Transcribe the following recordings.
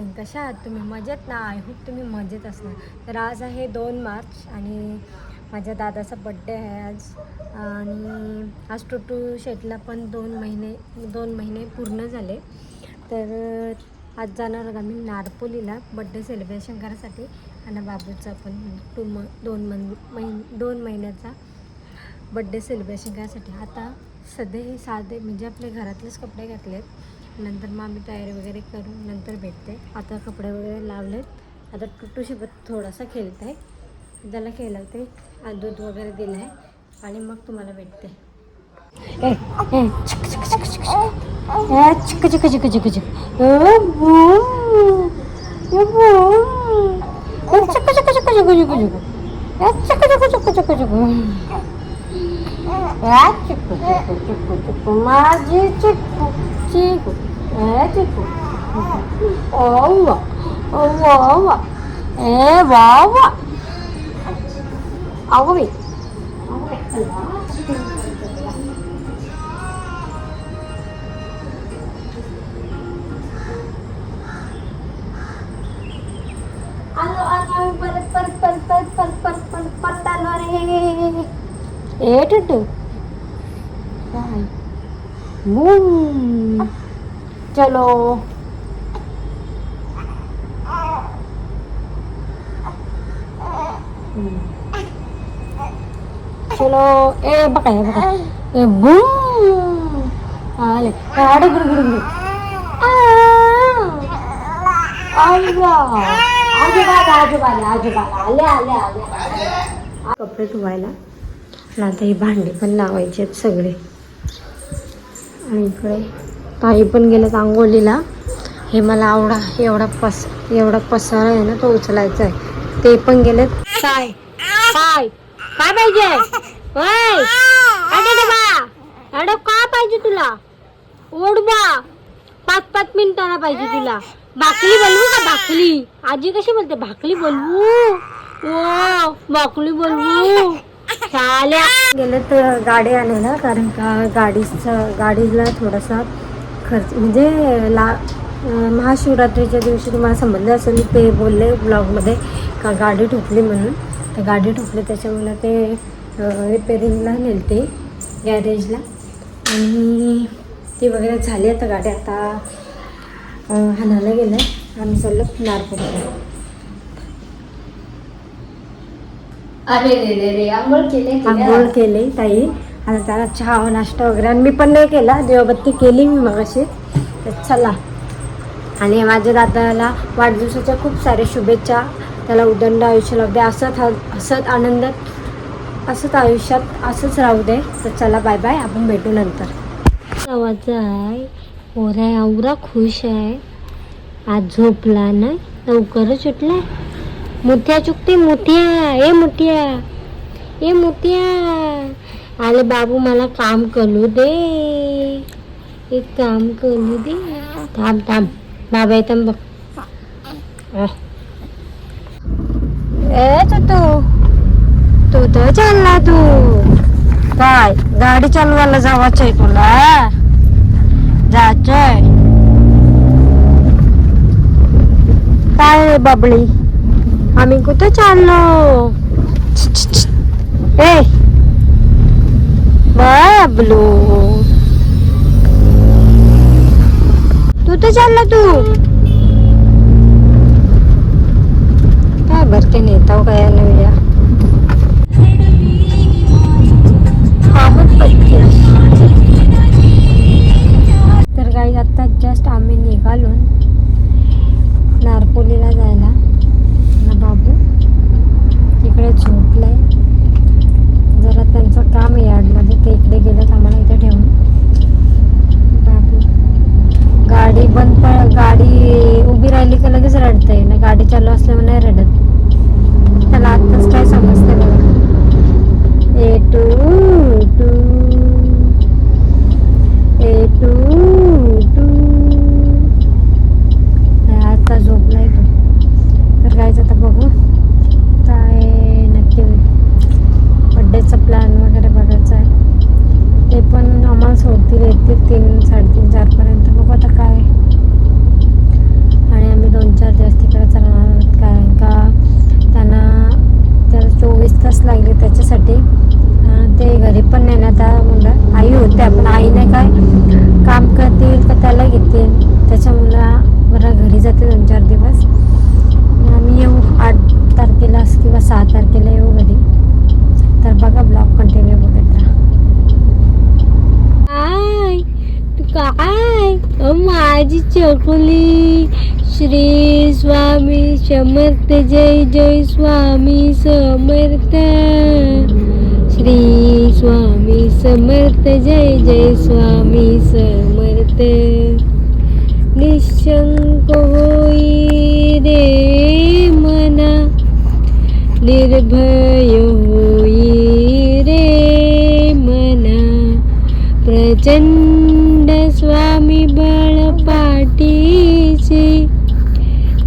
Morning. कशा आहात तुम्ही? मजेत ना? आय होप तुम्ही मजेत असणार. तर आज आहे 2 मार्च आणि माझ्या दादाचा बड्डे आहे आज. आणि आज टुटू शेटला पण 2 महिने पूर्ण झाले. तर आज जाणार आहोत आम्ही नारपोलीला बड्डे सेलिब्रेशन करायसाठी. आणि बाबूचा पण 2 महिन्याचा बड्डे सेलिब्रेशन करायसाठी. आता सध्या हे साधे म्हणजे आपले घरातलेच कपडे घातलेत. नंतर मग आम्ही तयारी वगैरे करून नंतर भेटते. आता कपडे वगैरे लावलेत. आता टुटूसोबत थोडासा खेळत आहे. त्याला खेळवते, दूध वगैरे दिलं आहे आणि मग तुम्हाला भेटते. चिक चिक चिक चिक चिक चिक चिक चिक चिक माझी चिक्कू चिक्कू चिक्कू ओवा ओवा ए वावा आववी ए टुटू काय चलो चलो ए बघा ए बूम आले आडे गुडगुड आले कपडे धुवायला. आता ही भांडी पण लावायची आहेत सगळे. आणि इकडे ताई पण गेल्यात आंघोळीला. हे मला एवढा पसारा आहे ना, तो उचलायचा आहे. ते पण गेलेत. काय काय काय पाहिजे? अडे का पाहिजे तुला? ओढबा 5 मिनिटाला पाहिजे तुला. भाकली बोलवू का? भाकली आजी कशी बोलते? भाकली बोलवू. ओ भाकली बोलवू. चाल्या गेले तर गाडी आणायला, कारण का गाडीला थोडासा खर्च म्हणजे महाशिवरात्रीच्या दिवशी तुम्हाला समजलं असेल, ते बोलले ब्लॉगमध्ये का गाडी ठोकली म्हणून. तर गाडी ठोकली त्याच्यामुळे ते रिपेरिंगला नेलते गॅरेजला आणि ती वगैरे झाली. आता गाडी आता हाणायला गेलं. आम्ही चाललो नारपोलीला. अरे आंघोळ केले ताई. आता त्याला चहा नाश्ता वगैरे. आणि मी पण नाही केला, दिवाबत्ती केली मी मगाशी. तर चला. आणि माझ्या दादाला वाढदिवसाच्या खूप सारे शुभेच्छा. त्याला उदंड आयुष्य लागू दे. असंच आनंदात असंच आयुष्यात असंच राहू दे. तर चला बाय बाय, आपण भेटू नंतर. गावाचा आहे पोरा एवढा खुश आहे. आज झोपला नाही, लवकरच उठला. मोठ्या चुकते मोठ्या ए मोठ्या आले बाबू, मला काम करू दे. एक काम करू दे. थांब बाबा येतं बघ. ए तू तर चालला. तू काय गाडी चालवायला जावायचंय तुला? जायचंय काय रे बाबळी? आम्ही कुठे चाललो? ए बाबलू, तू तर चालला. तू काय भरते नेता हो काय नव्या. तर काही आत्ता जस्ट आम्ही निघालो नारपोलीला जायला. बाबू इकडे झोपलाय. जरा त्यांचं काम आहे यार्डमध्ये, ते इकडे गेलं आम्हाला इथे ठेवून. बाबू गाडी माझी चकुली. श्री स्वामी समर्थ जय जय स्वामी समर्थ. श्री स्वामी समर्थ जय जय स्वामी समर्थ. निशंक होई रे मना, निर्भय होई रे मना. प्रचंड स्वामी बळ पाठीशी,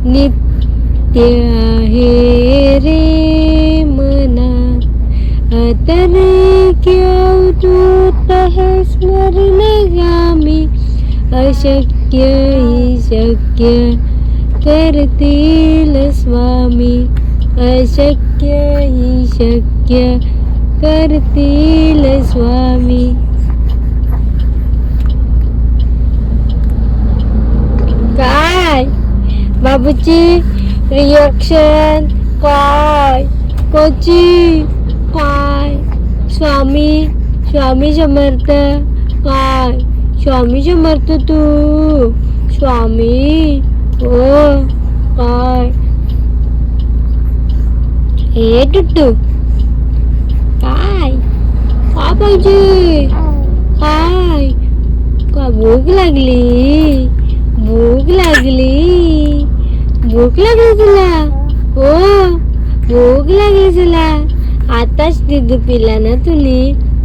नित्य आहे रे मना. अतर्क्य अवधूत है स्मरणगामी, अशक्य ही शक्य करतील स्वामी. अशक्य ही शक्य करतील स्वामी. काय बाबूची रिएक्शन? काय कोची? काय स्वामी स्वामी समर्थ? काय स्वामी समर्थ? तू स्वामी ओ काय? हे टुट्टू काय काय पाहिजे? काय काय भूक लागली? भूक लागली? भूक लागली तुला? हो भूक लागली तुला? आताच दूध पिला ना तुम्ही,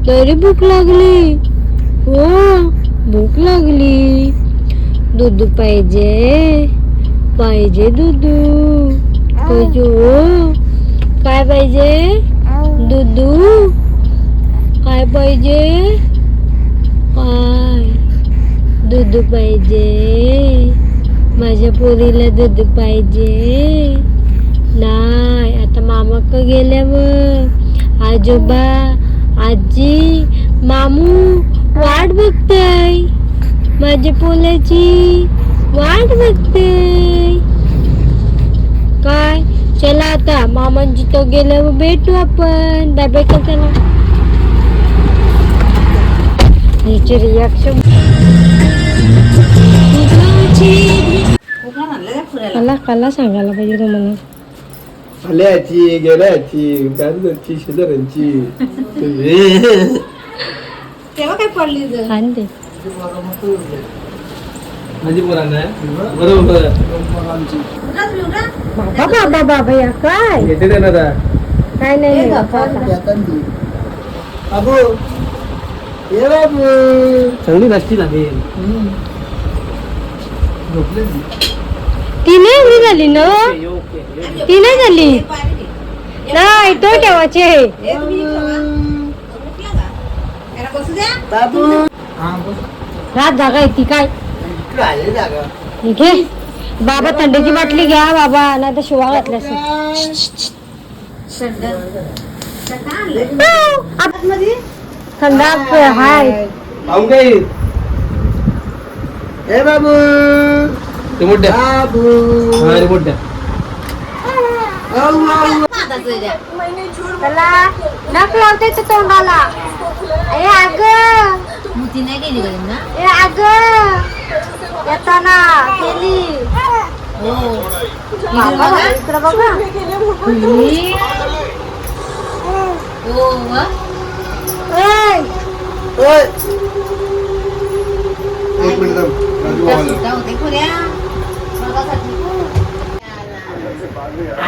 तरी भूक लागली? हो भूक लागली. दूध पाहिजे? पाहिजे दूध पाहिजे. हो काय पाहिजे? दूध. काय पाहिजे? काय दूध पाहिजे? माझ्या पोरीला दूध पाहिजे. नाही आता मामाक गेल्यावर आजोबा आजी मामू वाट बघताय, माझ्या पोलाची वाट बघताय. काय चला आता मामांची तो गेल्यावर भेटू आपण. बाय बाय कर चला. हिची रिॲक्शन मला कला सांगायला पाहिजे तुम्हाला. आल्याची गेल्याची गाजरची शेजाऱ्यांची. तेव्हा काय पडली जर खान दे माझी पोरांना बरोबर. बाबा बाबा बाबा या काय येते ते ना आता. काय नाही बाबू ये बाबू चांगली नाश्ती लागेल. ती नाही एवढी झाली ना, ती नाही झाली नाही. तो ठेवायचे बाबू रात जागा येते काय घे. बाबा थंडीची बाटली घ्या बाबा, नाही तर शिवा घातल्या थंड हाय. खाऊन काय ए बाबू रिमोट द्या. हा रिमोट द्या. त्याला नख लावते तर तोंडाला. ए अग मुती नाही गेली कधी ना. ए अग येताना केली. बाबा इकडे बघा. ए ओय एक मिनिट राजू बाबा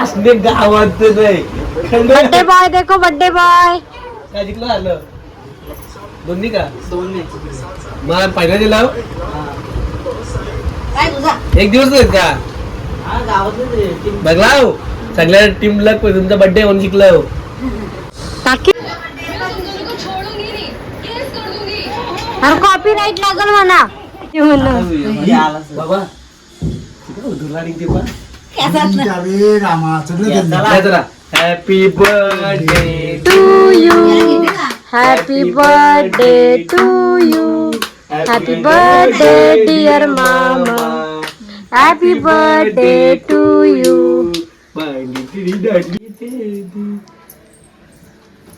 असले गावात नाही. बर्थडे बॉय देखो बर्थडे बॉय. काय जिंकलं आलं दोन्ही का? दोन्ही मग पहिला दिला काय तुझा एक दिवस आहेत का? बघला हो सगळ्या टीमला तुमचा बर्थडे म्हणून जिंकलं. टाकी अरे कॉपीराइट लागल म्हणा. बाबा happy birthday to you. Happy birthday to you. Happy birthday dear mama. Happy birthday to you.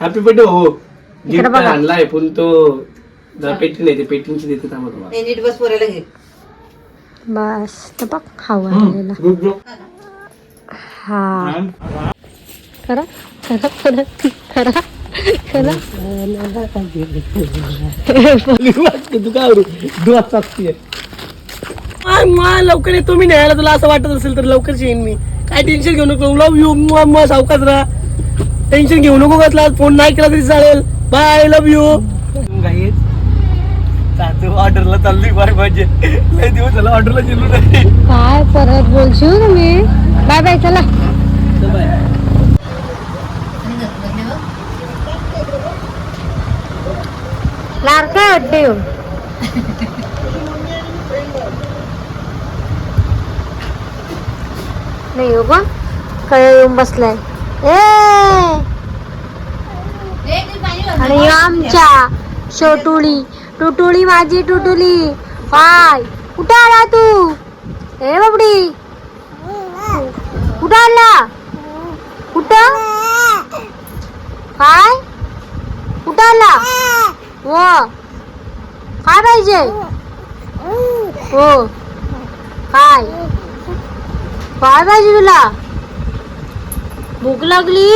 Happy birthday हो. इकडे बघा. आणलाय पण तो पेटी नाही, ते पेटींची देते थांबा तुम्हाला. नीट बस पोरायला घे. बस तर बघ खाऊ आणलेला हा खरा खरा खरा खरा खरा तू काय लवकर येतो मी न्यायला. तुला असं वाटत असेल तर लवकर येईन मी. काय टेन्शन घेऊ नको. लव यू मग सावकाश राहा. टेन्शन घेऊ नको. कसला फोन नाही केला तरी चालेल. Bye love you. ऑर्डरला चालली बाय माझे लय दिवस झाला ऑर्डरला गेलो नाही. काय परत बोलशील तुम्ही. बाय बाय चला बाय. लाडका वाटते हो. नाही हो का काय येऊन बसलाय आणि आमच्या छोटुळी टुटुळी माझी टुटुली. हाय कुठं आला तू. ए बाबडी कुठं आला. कुठं काय कुठं आला. हो काय पाहिजे. हो काय काय पाहिजे तुला. भूक लागली.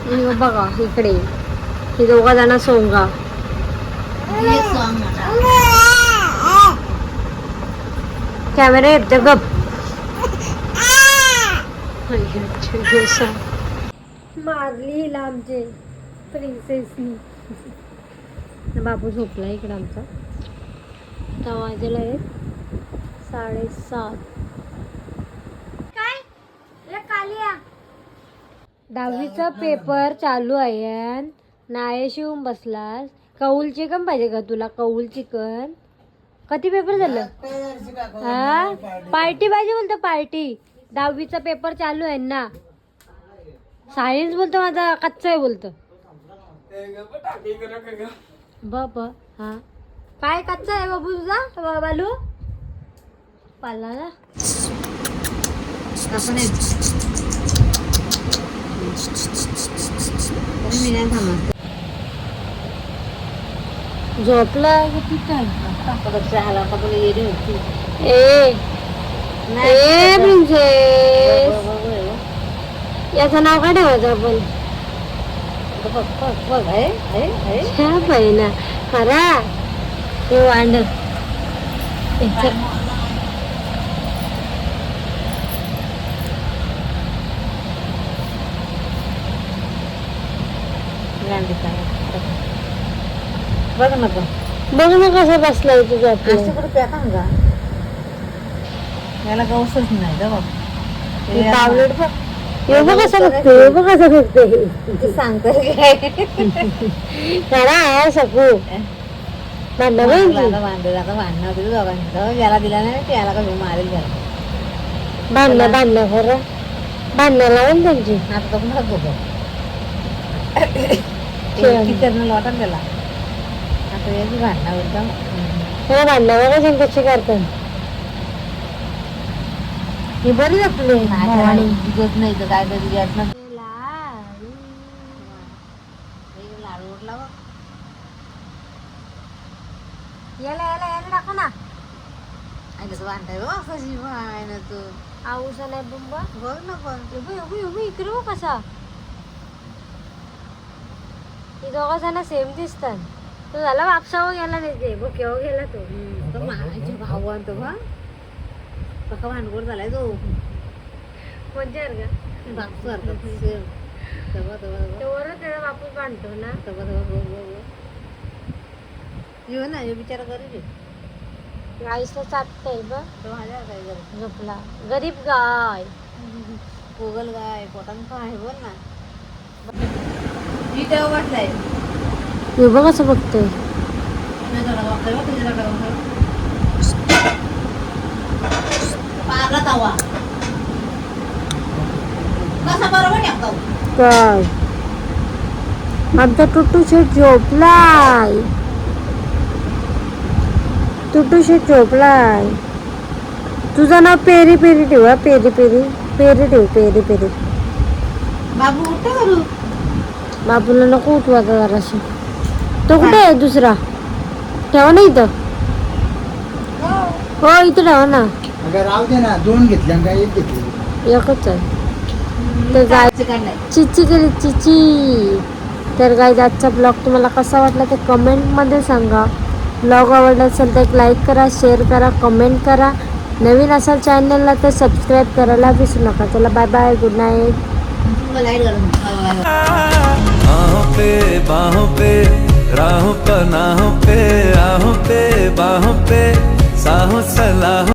हे बघा इकडे हे दोघा जण सोंगा. कॅमेरा येतो गप. मारली आमचे प्रिन्सेसनी. बाबू झोपला इकडे आमचा. आता वाजला आहे 7:30. काय 10वीचा पेपर चालू आहे. नाळे शिवून बसलास. कौल चिकन पाहिजे का तुला. कौल चिकन. किती पेपर झालं. हा पार्टी पाहिजे बोलतो. पार्टी 10वीचा पेपर चालू आहे ना. सायन्स बोलतो माझा कच्चा आहे बोलतो. बाबा हा काय कच्चा आहे बाबू तुझा. बालू पाला ना आपण मी नाही थांबत. झोपला किती टाइम. चहाला पकडून गेली होती. ए प्रिन्सेस याचं नाव काय ठेवायचं आपण. छाप आहे ना खरा. हे वांड बघ नको बघ ना कसं बसलाय तुझं. असं कुठं प्याका का. याला गवसच नाही जा बघ. टॅबलेट बघ. हे बघ कसं बघते. हे बघ कसं बघते. सांगतो काय खरा आहे सकू. भांडण भांडणं होती दोघांचं. याला दिला नाही त्याला का घेऊन मारेल घ्या. भांडणं खरं भांडणं लावून त्यांची. आता तो पण बघ किचन लोटन त्याला. आता याची भांडणं होतं. त्याला भांडणं बघा कशी करतात. ही बरी आपली दिवस नाही तर काय कधी घ्यायचं ना. लाडू उठला बघ. याला याला याला टाका ना. आणि कसं भांडताय बघ कशी आहे ना तू. आऊसा नाही बुंबा. बघ ना पण इकडे बघ कसा. ही दोघा जण सेम दिसतात. तो झाला वापसा गेला नाही ते बघ केव्हा गेला तो. माझ्या भाऊ आणतो बा कसा भांडगोड झालाय तो. कोणत्या का बापू सारखा तेवढं त्याला वापस बांधतो ना. येऊ ना हे बिचारा गरीब आईसला चाटतंय बघ. तो माझ्या काय गरीब झोपला. गरीब गाय गोगल गाय पोटान काय बोल ना. मी तेव्हा वाटलाय हे बघ कसं बघतोय. पारला तवा कसा बरोबर टाकतो. काय आमचा टुटू शेट झोपलाय. टुटू शेट झोपलाय. तुझं नाव पेरी पेरी ठेव. पेरी पेरी पेरी ठेव. Peri Peri. बाबू उठतो करू. बाबूला नको उठवा जराशी. तो कुठे आहे दुसरा. ठेवा नाही इथं. हो इथे ठेवा ना, अगं राहू दे ना, 2 घेतल्या का 1 घेतली? एकच आहे. तर गाय चिची केली चिची. तर गाईज आजचा ब्लॉग तुम्हाला कसा वाटला ते कमेंटमध्ये सांगा. ब्लॉग आवडला असेल तर एक लाईक करा, शेअर करा, कमेंट करा. नवीन असाल चॅनलला तर सबस्क्राईब करायला विसरू नका. चला bye bye, good night. Light घालून बाहों पे राहों पनाहों पे, आहों पे बाहों पे, साहों सलाहों